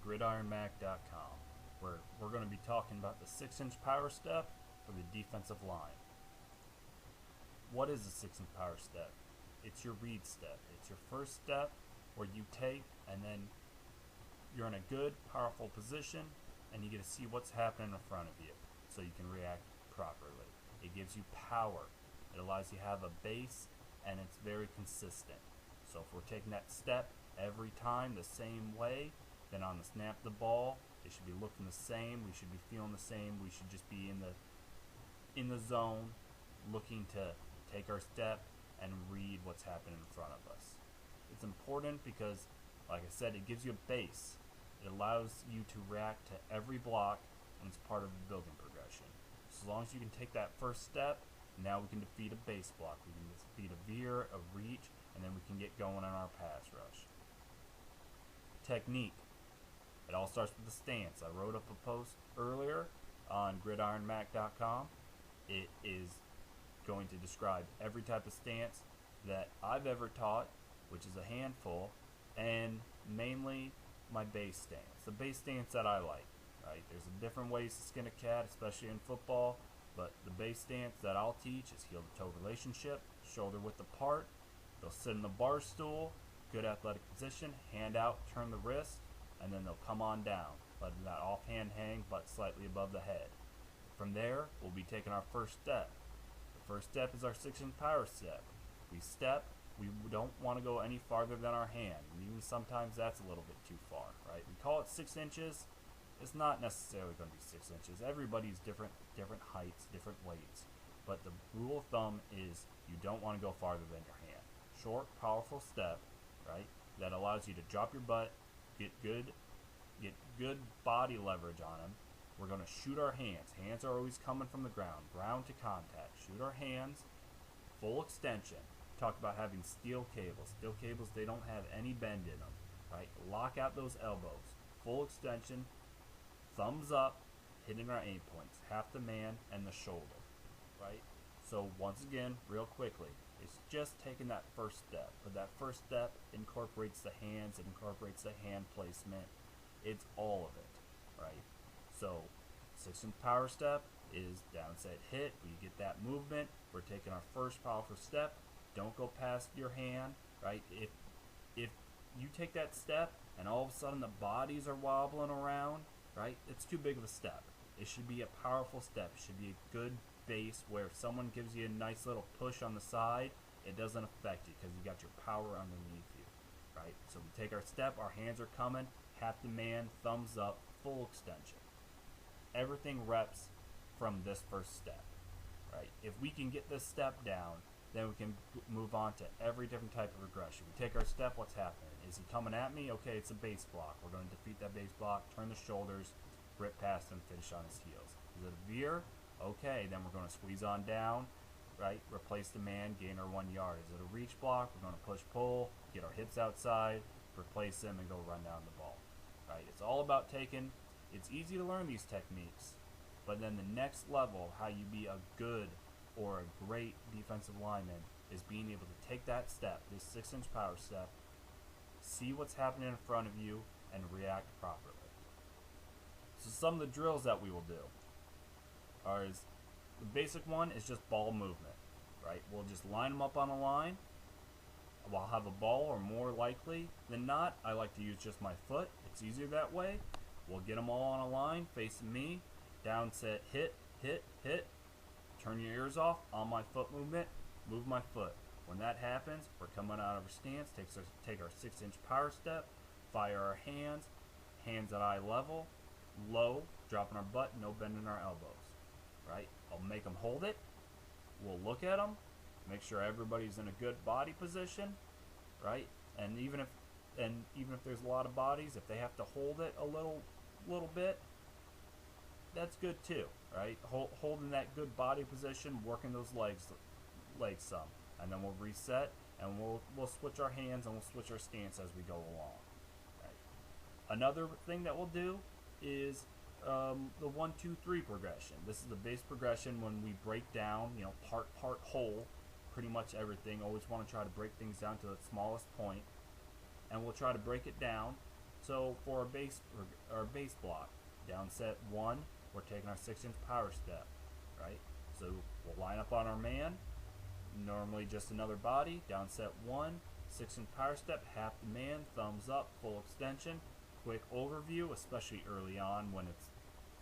GridIronMac.com, where we're going to be talking about the 6-inch power step for the defensive line. What is a 6-inch power step? It's your read step. It's your first step where you take and then you're in a good, powerful position and you get to see what's happening in front of you so you can react properly. It gives you power. It allows you to have a base, and it's very consistent. So if we're taking that step every time the same way, then on the snap of the ball, it should be looking the same. We should be feeling the same. We should just be in the zone, looking to take our step and read what's happening in front of us. It's important because, like I said, it gives you a base. It allows you to react to every block, and it's part of the building progression. So as long as you can take that first step, now we can defeat a base block. We can defeat a veer, a reach, and then we can get going on our pass rush. Technique. It all starts with the stance. I wrote up a post earlier on GridIronMac.com. It is going to describe every type of stance that I've ever taught, which is a handful, and mainly my base stance. The base stance that I like. Right? There's different ways to skin a cat, especially in football, but the base stance that I'll teach is heel-to-toe relationship, shoulder width apart. They'll sit in the bar stool, good athletic position, hand out, turn the wrist, and then they'll come on down, letting that offhand hang but slightly above the head. From there, we'll be taking our first step. The first step is our 6-inch power step. We step, we don't want to go any farther than our hand, and even sometimes that's a little bit too far, right? We call it 6 inches. It's not necessarily going to be 6 inches. Everybody's different heights, different weights. But the rule of thumb is you don't want to go farther than your hand. Short, powerful step, right? That allows you to drop your butt, get good body leverage on them. We're going to shoot our hands. Hands are always coming from the ground. Ground to contact. Shoot our hands. Full extension. Talk about having steel cables. Steel cables, they don't have any bend in them, right? Lock out those elbows. Full extension. Thumbs up, hitting our aim points, half the man and the shoulder, right? So once again, real quickly, it's just taking that first step. But that first step incorporates the hands, it incorporates the hand placement. It's all of it, right? So 6-inch power step is down, set, hit. We get that movement. We're taking our first powerful step. Don't go past your hand, right? If you take that step and all of a sudden the bodies are wobbling around, right? It's too big of a step. It should be a powerful step. It should be a good base where if someone gives you a nice little push on the side, it doesn't affect you because you got your power underneath you, right? So we take our step, our hands are coming, half the man, thumbs up, full extension. Everything reps from this first step, right? If we can get this step down, then we can move on to every different type of regression. We take our step, what's happening? Is he coming at me? Okay, it's a base block. We're going to defeat that base block, turn the shoulders, rip past him, finish on his heels. Is it a veer? Okay, then we're going to squeeze on down, right? Replace the man, gain our 1 yard. Is it a reach block? We're going to push-pull, get our hips outside, replace them, and go run down the ball, right? It's all about taking, it's easy to learn these techniques, but then the next level, how you be a good or a great defensive lineman, is being able to take that step, this 6-inch power step, see what's happening in front of you, and react properly. So some of the drills that we will do the basic one is just ball movement, right? We'll just line them up on a line. We'll have a ball, or more likely than not, I like to use just my foot. It's easier that way. We'll get them all on a line, facing me, down, set, hit, hit, hit. Turn your ears off, on my foot movement, move my foot. When that happens, we're coming out of our stance, take our 6-inch power step, fire our hands, hands at eye level, low, dropping our butt, no bending our elbows, right? I'll make them hold it. We'll look at them, make sure everybody's in a good body position, right? And even if there's a lot of bodies, if they have to hold it a little bit, that's good too, right? Holding that good body position, working those legs some, and then we'll reset and we'll switch our hands and we'll switch our stance as we go along. Right. Another thing that we'll do is the 1, 2, 3 progression. This is the base progression when we break down, part whole, pretty much everything. Always want to try to break things down to the smallest point, and we'll try to break it down So for our base block, down set 1, we're taking our 6-inch power step, right? So we'll line up on our man, normally just another body, down set 1, 6-inch power step, half the man, thumbs up, full extension, quick overview, especially early on when it's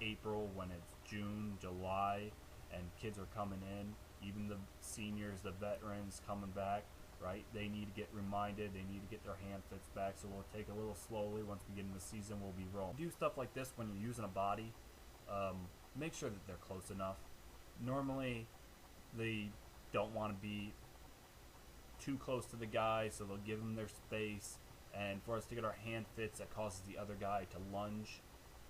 April, when it's June, July, and kids are coming in, even the seniors, the veterans coming back, right? They need to get reminded, they need to get their hand fits back, so we'll take a little slowly. Once we get in the season, we'll be rolling. Do stuff like this when you're using a body. Make sure that they're close enough. Normally, they don't want to be too close to the guy, so they'll give them their space, and for us to get our hand fits, that causes the other guy to lunge,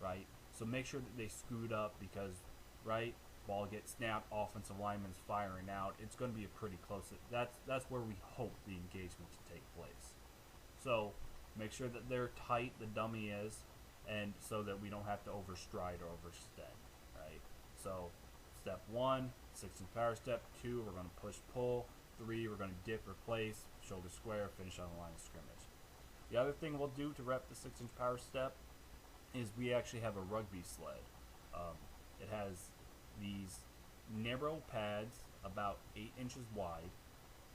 right? So make sure that they scoot up, because, right, ball gets snapped, offensive lineman's firing out, it's going to be a pretty close, that's where we hope the engagement to take place. So make sure that they're tight, the dummy is, and so that we don't have to overstride or overextend, right? So step 1, 6-inch power step. 2, we're going to push pull. 3, we're going to dip, replace, shoulder square, finish on the line of scrimmage. The other thing we'll do to rep the 6-inch power step is we actually have a rugby sled. It has these narrow pads about 8 inches wide,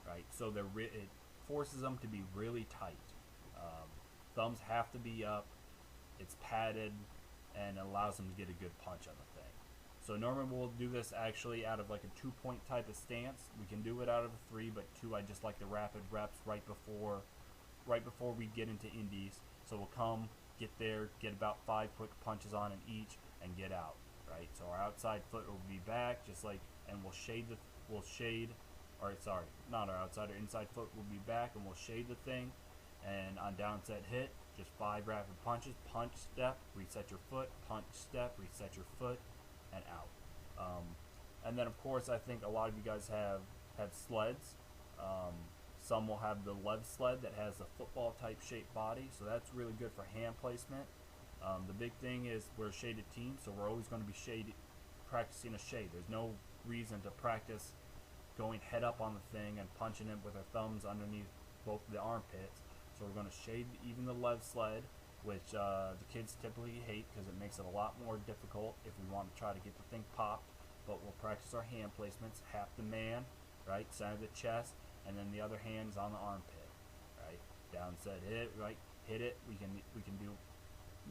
right? So it forces them to be really tight. Thumbs have to be up. It's padded and allows them to get a good punch on the thing. So normally we'll do this actually out of like a 2-point type of stance. We can do it out of a 3, but 2 I just like the rapid reps right before we get into indies. So we'll come, get there, get about 5 quick punches on in each, and get out. Right. So our outside foot will be back, just like, and our inside foot will be back, and we'll shade the thing. And on downset hit, just 5 rapid punches, punch, step, reset your foot, punch, step, reset your foot, and out. And then of course, I think a lot of you guys have sleds. Some will have the lev sled that has a football type shaped body, so that's really good for hand placement. The big thing is we're a shaded team, so we're always going to be practicing a shade. There's no reason to practice going head up on the thing and punching it with our thumbs underneath both the armpits. So we're going to shade even the lev sled, which the kids typically hate because it makes it a lot more difficult if we want to try to get the thing popped. But we'll practice our hand placements, half the man, right, center of the chest, and then the other hand's on the armpit, right, downset hit, right, hit it. We can do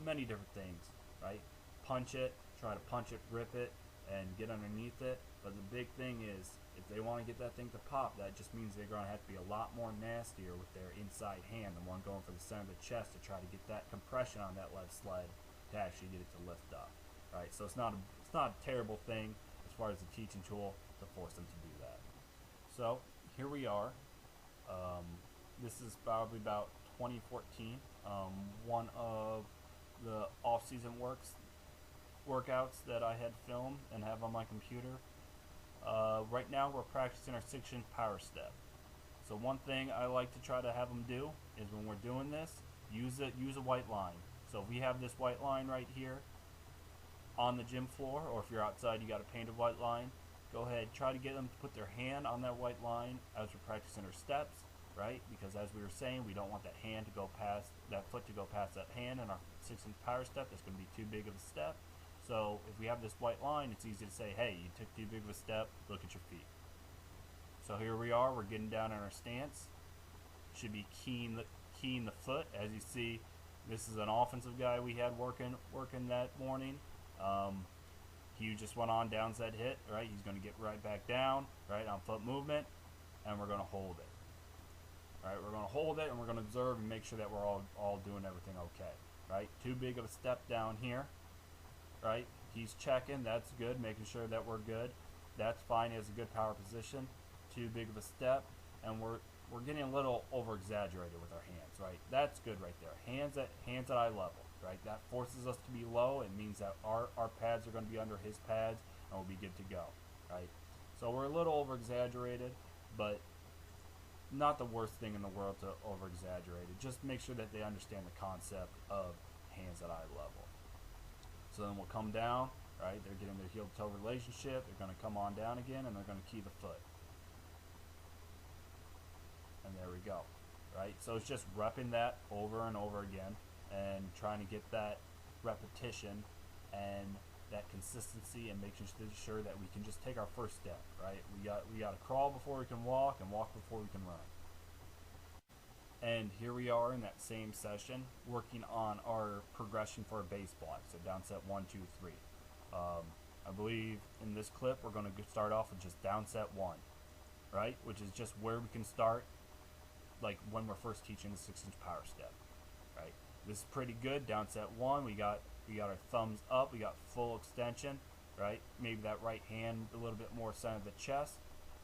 many different things, right? Punch it, try to punch it, rip it, and get underneath it. But the big thing is, if they want to get that thing to pop, that just means they're going to have to be a lot more nastier with their inside hand, the one going for the center of the chest, to try to get that compression on that left sled to actually get it to lift up, right? So it's not a terrible thing as far as the teaching tool to force them to do that. So here we are. This is probably about 2014. One of the off-season workouts that I had filmed and have on my computer. Right now we're practicing our 6-inch power step. So one thing I like to try to have them do is when we're doing this, use a white line. So if we have this white line right here on the gym floor, or if you're outside you got a painted white line, go ahead, try to get them to put their hand on that white line as we're practicing our steps, right? Because as we were saying, we don't want that foot to go past that hand, and our 6-inch power step is going to be too big of a step. So if we have this white line, it's easy to say, hey, you took too big of a step, look at your feet. So here we are, we're getting down in our stance. Should be keying the foot. As you see, this is an offensive guy we had working that morning. He just went on downset hit, right? He's going to get right back down, right, on foot movement, and we're going to hold it. All right, we're going to hold it, and we're going to observe and make sure that we're all doing everything okay, right? Too big of a step down here, right? He's checking, that's good, making sure that we're good. That's fine, he has a good power position. Too big of a step, and we're getting a little over-exaggerated with our hands, right? That's good right there. Hands at eye level, right? That forces us to be low. It means that our pads are going to be under his pads, and we'll be good to go, right? So we're a little over-exaggerated, but not the worst thing in the world to over-exaggerate it. Just make sure that they understand the concept of hands at eye level. So then we'll come down, right? They're getting their heel-toe relationship. They're going to come on down again, and they're going to key the foot. And there we go, right? So it's just repping that over and over again. and trying to get that repetition and that consistency, and making sure that we can just take our first step, right? We got to crawl before we can walk, and walk before we can run. And here we are in that same session, working on our progression for a base block. So down set 1, 2, 3. I believe in this clip we're going to start off with just down set 1, right? Which is just where we can start, like when we're first teaching the 6-inch power step, right? This is pretty good. Down set 1, we got our thumbs up, we got full extension, right? Maybe that right hand a little bit more center of the chest.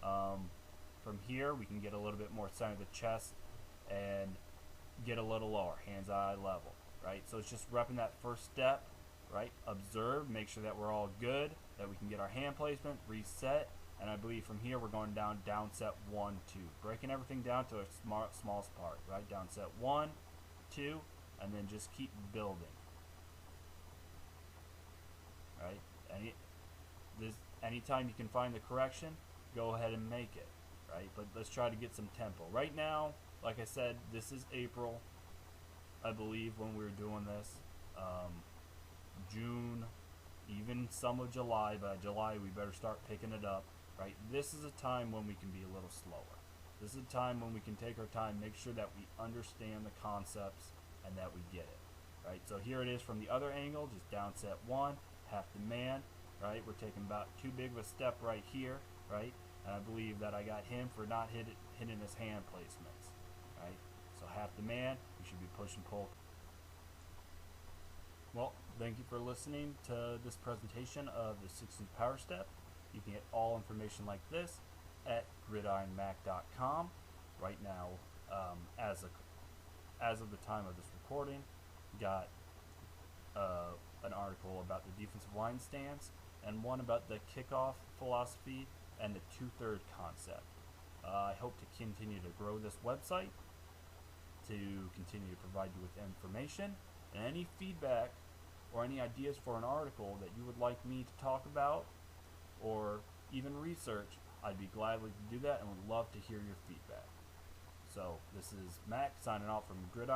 From here, we can get a little bit more center of the chest and get a little lower, hands eye level, right? So it's just repping that first step, right? Observe, make sure that we're all good, that we can get our hand placement, reset, and I believe from here we're going down set 1, 2, breaking everything down to a smallest part, right? Down set 1, 2, and then just keep building, right? Anytime you can find the correction, go ahead and make it, right? But let's try to get some tempo. Right now, like I said, this is April, I believe, when we were doing this. June, even some of July. By July, we better start picking it up, right? This is a time when we can be a little slower. This is a time when we can take our time, make sure that we understand the concepts and that we get it, right? So here it is from the other angle, just down set 1, half the man, right? We're taking about too big of a step right here, right? And I believe that I got him for not hitting his hand placements, right? So half the man, we should be push and pull. Well, thank you for listening to this presentation of the 6-inch power step. You can get all information like this at gridironmac.com. Right now, as of the time of this recording, got an article about the defensive line stance and one about the kickoff philosophy and the 2/3 concept. I hope to continue to grow this website, to continue to provide you with information, and any feedback or any ideas for an article that you would like me to talk about or even research, I'd be glad to do that and would love to hear your feedback. So this is Mac signing off from GridIron.